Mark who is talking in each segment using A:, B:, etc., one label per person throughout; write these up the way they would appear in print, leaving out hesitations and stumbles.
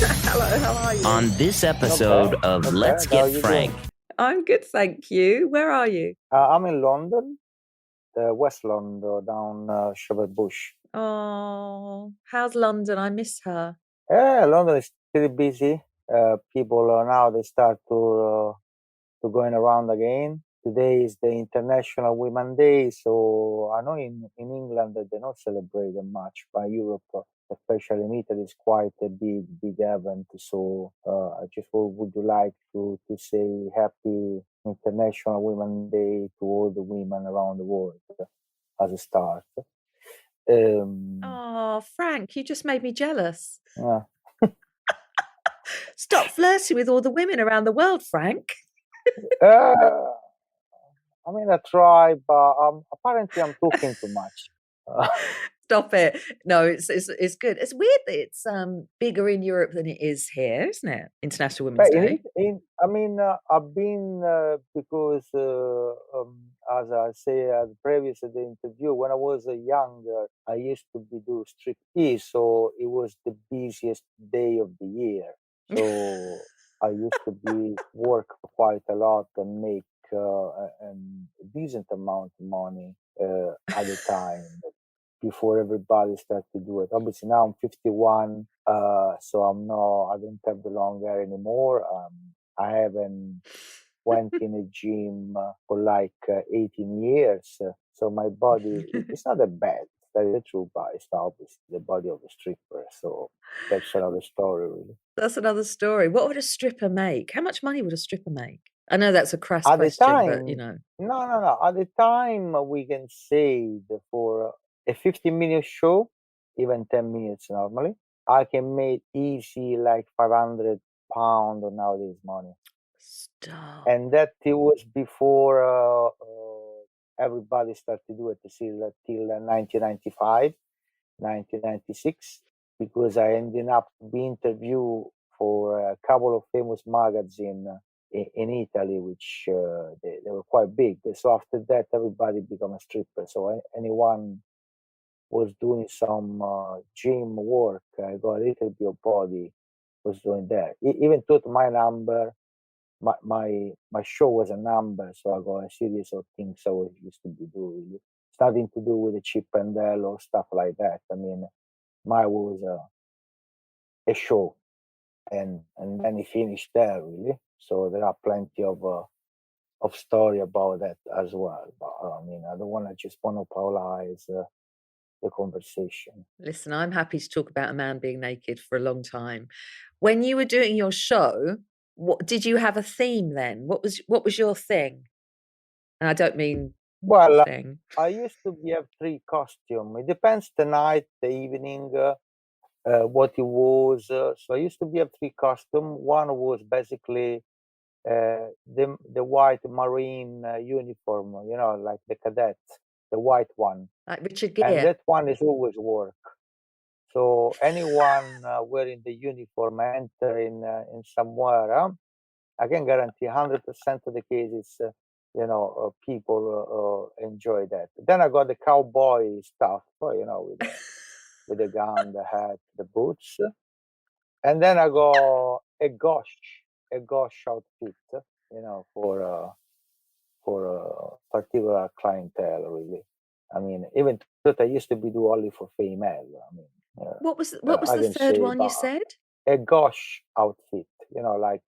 A: Hello, how are you?
B: On this
C: Not
B: episode
C: bad,
B: of
C: not
B: Let's
C: bad. How are
B: Get
C: you
B: Frank,
C: doing?
A: I'm good, thank you. Where are you?
C: I'm in London, West London, down Shepherd Bush.
A: Oh, how's London? I miss her.
C: Yeah, London is pretty busy. People now they start to going around again. Today is the International Women's Day, so I know in England that they don't celebrate them much, but Europe, especially in Italy, is quite a big event. So I just would like to say Happy International Women's Day to all the women around the world as a start. Um,
A: Oh, Frank, you just made me jealous.
C: yeah.
A: Stop flirting with all the women around the world, Frank.
C: Uh, I mean, I try, but apparently I'm talking too much.
A: Stop it. No, it's good. It's weird that it's bigger in Europe than it is here, isn't it? International Women's
C: But
A: Day.
C: I mean, I've been because, as I say at the previous the interview, when I was younger, I used to do striptease, so it was the busiest day of the year. So I used to be work quite a lot and make a decent amount of money at the time before everybody started to do it. Obviously now I'm 51, so I don't have the long hair anymore. I haven't went in a gym for like 18 years, so my body it's not that bad. That is true, but it's not obviously the body of a stripper. So that's another story, really.
A: That's another story. What would a stripper make? How much money would a stripper make? I know that's a crass
C: At the
A: question, but
C: time, no. At the time, we can say that for a 50-minute show, even 10 minutes normally, I can make easy like £500 on nowadays money.
A: stop.
C: And that it was before everybody started to do it till 1995, 1996, because I ended up being interviewed for a couple of famous magazines in Italy, which they were quite big. So after that, everybody became a stripper. So anyone was doing some gym work, I got a little bit of body, was doing that. Even took my number. My show was a number, so I got a series of things I was used to be doing. It's nothing to do with the chip and Dale or stuff like that. I mean, mine was a show, and then he finished there really. So there are plenty of story about that as well. But I mean, I don't want to just monopolize the conversation.
A: Listen, I'm happy to talk about a man being naked for a long time. When you were doing your show, what did you have a theme then? What was your thing? And I don't mean
C: Well,
A: thing.
C: I used to have three costume. It depends the night, the evening, what it was. So I used to have three costume. One was basically the white marine uniform, like the cadet, the white one,
A: Like Richard
C: and
A: Gere.
C: that one is always work. So anyone wearing the uniform enter in somewhere, I can guarantee 100% of the cases, people enjoy that. Then I got the cowboy stuff, with the gun, the hat, the boots, and then I got a gauche outfit, for a particular clientele, really. I mean, even that I used to be do only for female. I mean,
A: What was
C: I
A: the
C: can
A: third
C: say,
A: one you
C: but
A: said?
C: a gauche outfit, like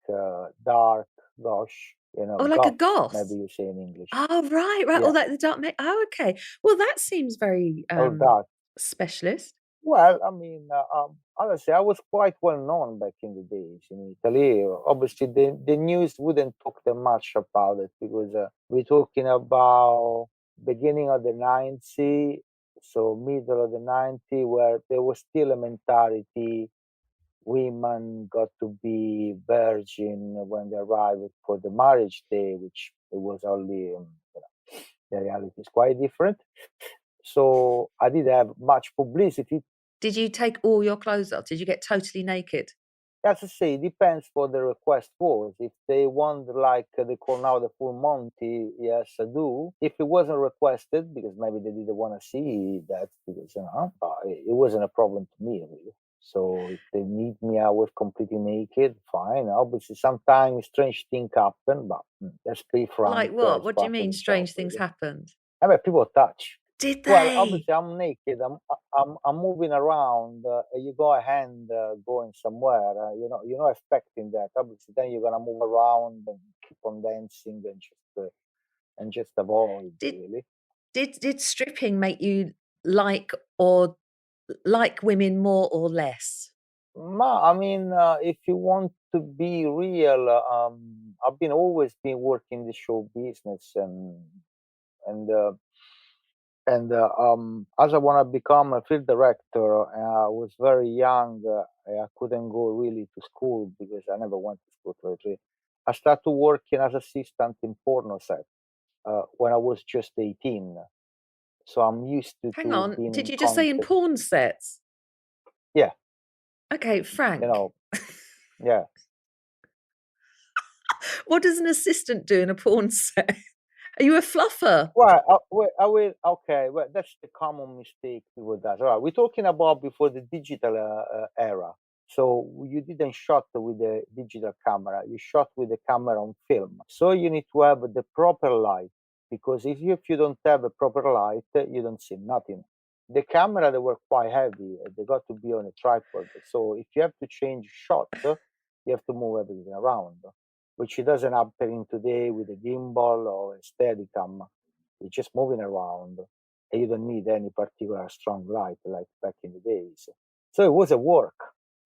C: dark gauche,
A: Oh, like a
C: goth, maybe
A: goth.
C: you say in English.
A: Oh, right.
C: Yeah,
A: All that the dark make. Oh, okay. Well, that seems very
C: or dark.
A: specialist.
C: Well, I mean, honestly, I was quite well known back in the days in Italy. Obviously, the news wouldn't talk that much about it because we're talking about beginning of the 90s, so middle of the 90s, where there was still a mentality women got to be virgin when they arrived for the marriage day, which it was only, the reality is quite different. So I did have much publicity.
A: Did you take all your clothes off? Did you get totally naked?
C: As I say, it depends what the request was. If they want, like they call now the full Monty, yes, I do. If it wasn't requested, because maybe they didn't want to see that, because it wasn't a problem to me really. So if they need me, I was completely naked. Fine. Obviously, sometimes strange things happen, but let's be frank.
A: Like what?
C: It's
A: What do you
C: part of
A: mean
C: the job,
A: strange things
C: really.
A: happened?
C: I mean, people touch.
A: Did
C: Well,
A: they?
C: obviously, I'm naked. I'm moving around. You go a hand going somewhere. You're not expecting that. Obviously, then you're gonna move around and keep on dancing and just avoid
A: Did
C: really.
A: did stripping make you like or like women more or less?
C: I mean, if you want to be real, I've been always been working the show business and uh, as I want to become a field director, I was very young. I couldn't go really to school because I never went to school. Really. I started working as assistant in porno set when I was just 18. So I'm used
A: Hang
C: to
A: on,
C: being
A: did
C: in
A: you just say in
C: contact.
A: porn sets?
C: Yeah,
A: Okay,
C: you
A: Frank,
C: know, yeah.
A: what does an assistant do in a porn set? Are you a fluffer?
C: Well, I will. Okay, well, that's the common mistake people does. All right, we're talking about before the digital era. So you didn't shot with the digital camera. You shot with the camera on film. So you need to have the proper light because if you don't have a proper light, you don't see nothing. The camera they were quite heavy. They got to be on a tripod. So if you have to change shot, you have to move everything around, which it doesn't happen today with a gimbal or a Steadicam. You're just moving around, and you don't need any particular strong light like back in the days. So it was a work.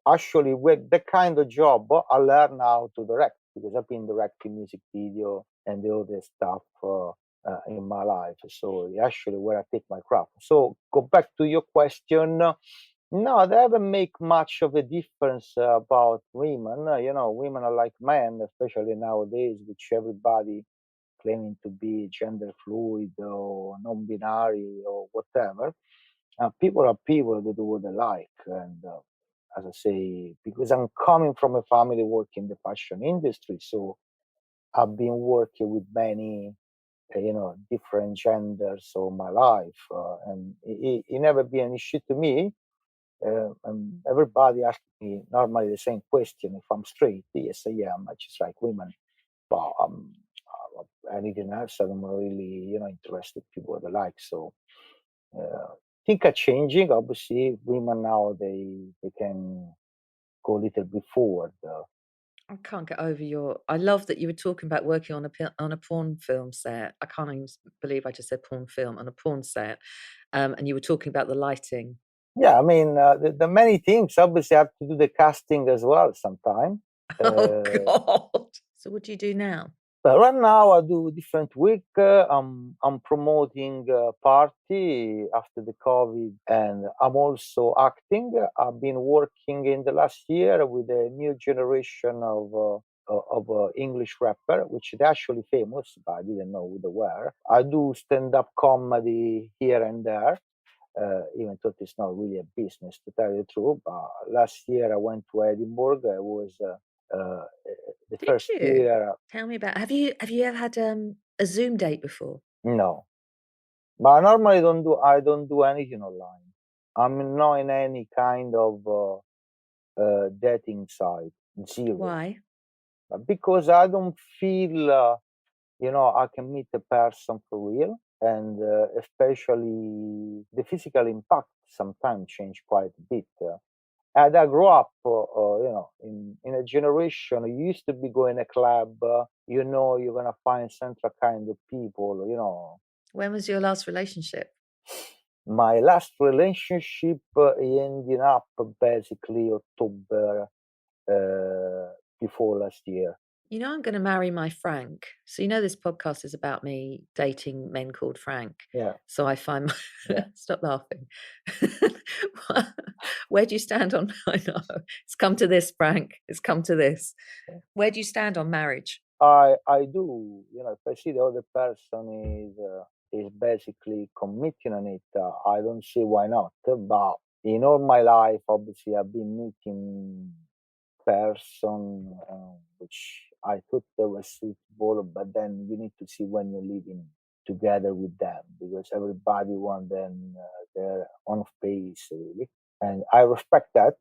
C: Actually, with that kind of job, I learned how to direct because I've been directing music video and the other stuff in my life. So actually, where I take my craft. So go back to your question. No, they haven't make much of a difference about women. Women are like men, especially nowadays, which everybody claiming to be gender fluid or non-binary or whatever. People are people. They do what they like, and as I say, because I'm coming from a family working in the fashion industry, so I've been working with many, different genders all my life, and it never been an issue to me. And everybody asks me normally the same question if I'm straight. Yes, I am. I just like women, but anything else, I'm not really, interested people that like. So think are changing. Obviously, women now they can go a little bit forward.
A: I can't get over your I love that you were talking about working on a porn film set. I can't even believe I just said porn film, on a porn set, and you were talking about the lighting.
C: Yeah, I mean, the many things. Obviously, I have to do the casting as well sometime.
A: Oh
C: Uh,
A: god. So what do you do now?
C: But right now I do different week. I'm promoting a party after the COVID, and I'm also acting. I've been working in the last year with a new generation of English rapper, which is actually famous, but I didn't know who they were. I do stand-up comedy here and there. Even though it's not really a business to tell you the truth. But last year I went to Edinburgh. I was uh, the
A: Did
C: first
A: you?
C: year.
A: Tell me about have you ever had, a Zoom date before?
C: No, but I normally don't do anything online. I'm not in any kind of dating site, zero.
A: Why?
C: Because I don't feel I can meet a person for real, and especially the physical impact sometimes change quite a bit. And I grew up, in a generation. You used to be going a club. You're gonna find central kind of people.
A: When was your last relationship?
C: My last relationship ending up basically October before last year.
A: You know I'm gonna marry my Frank. So you know this podcast is about me dating men called Frank.
C: Yeah,
A: So I find my
C: yeah.
A: stop laughing. Where do you stand on I know. It's come to this, Frank. It's come to this. Where do you stand on marriage?
C: I do. If I see the other person is basically committing on it, I don't see why not. But in all my life, obviously, I've been meeting person which I thought they were suitable, but then you need to see when you're living together with them because everybody want them their own space really, and I respect that.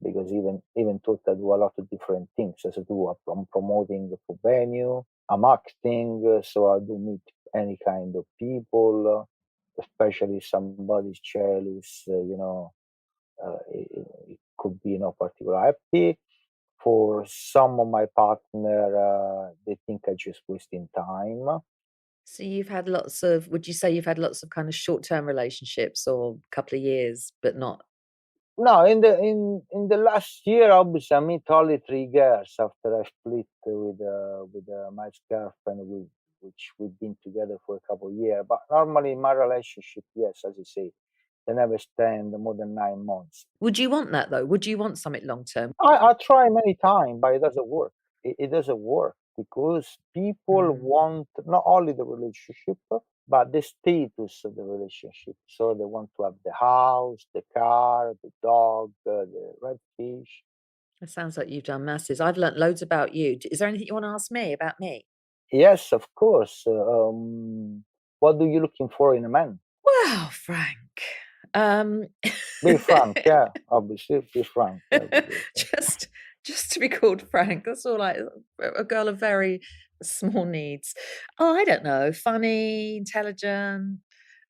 C: because even though I do a lot of different things. As I do, I'm promoting for venue, I'm acting, so I do meet any kind of people, especially if somebody's jealous, it could be no particular happy. For some of my partner, they think I just wasting time.
A: So you've had lots of would you say you've had lots of kind of short-term relationships or a couple of years, but not
C: No, in the last year, obviously, I meet only 3 girls after I split with my ex-girlfriend, which we've been together for a couple of years. But normally, in my relationship, yes, as you say, they never stand more than 9 months.
A: would you want that though? Would you want something long term?
C: I try many times, but it doesn't work. It doesn't work because people
A: Mm.
C: want not only the relationship, but the status of the relationship. So they want to have the house, the car, the dog, the red fish.
A: It sounds like you've done masses. I've learnt loads about you. Is there anything you wanna ask me about me?
C: Yes, of course. What are you looking for in a man?
A: Well, Frank, um,
C: Be frank, yeah. Obviously, be frank. Yeah, because,
A: just just to be called Frank, that's all a girl of very small needs. Oh, I don't know, funny, intelligent,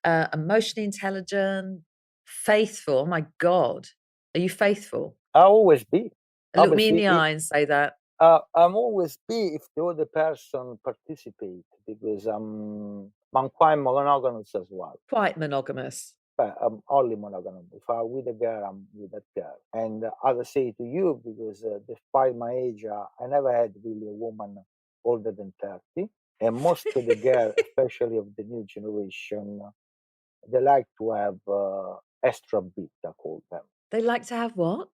A: emotionally intelligent, faithful. Oh my God. Are you faithful?
C: I'll always be.
A: Look me in
C: Obviously,
A: the eye and say that.
C: I'm always be if the other person participate because I'm quite monogamous as well.
A: Quite monogamous.
C: But I'm only monogamous. If I'm with a girl, I'm with that girl. And as I say to you, because despite my age, I never had really a woman older than 30. And most of the girls, especially of the new generation, they like to have extra bit, I call them.
A: They like to have what?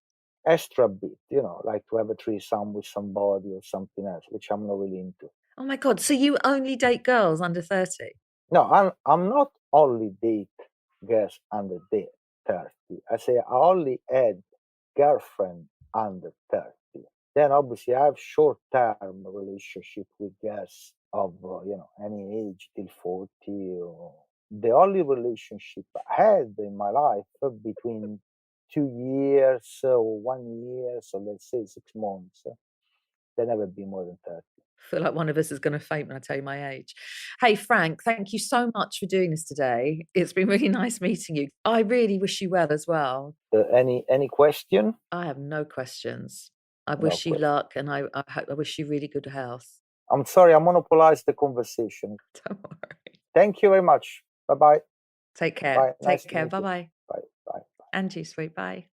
C: Extra bit, like to have a threesome with somebody or something else, which I'm not really into.
A: Oh my God. So you only date girls under 30?
C: No, I'm not only date girls under 30. I say I only had girlfriend under 30. Then obviously I have short term relationship with girls of any age till 40. Or the only relationship I had in my life between 2 years or 1 year, so let's say 6 months. They never be more than 30.
A: I feel like one of us is gonna faint when I tell you my age. Hey, Frank, thank you so much for doing this today. It's been really nice meeting you. I really wish you well as well.
C: Any question?
A: I have no questions. I
C: No
A: wish you
C: question.
A: luck, and I wish you really good health.
C: I'm sorry, I monopolized the conversation.
A: Don't worry.
C: Thank you very much. Bye bye.
A: Take care.
C: Bye. Nice
A: Take
C: to
A: care.
C: meet you.
A: Bye-bye.
C: Bye. Bye.
A: And you, sweet. Bye.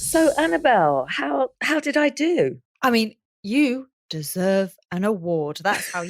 A: So, Annabelle, how did I do?
B: I mean, you deserve an award. That's how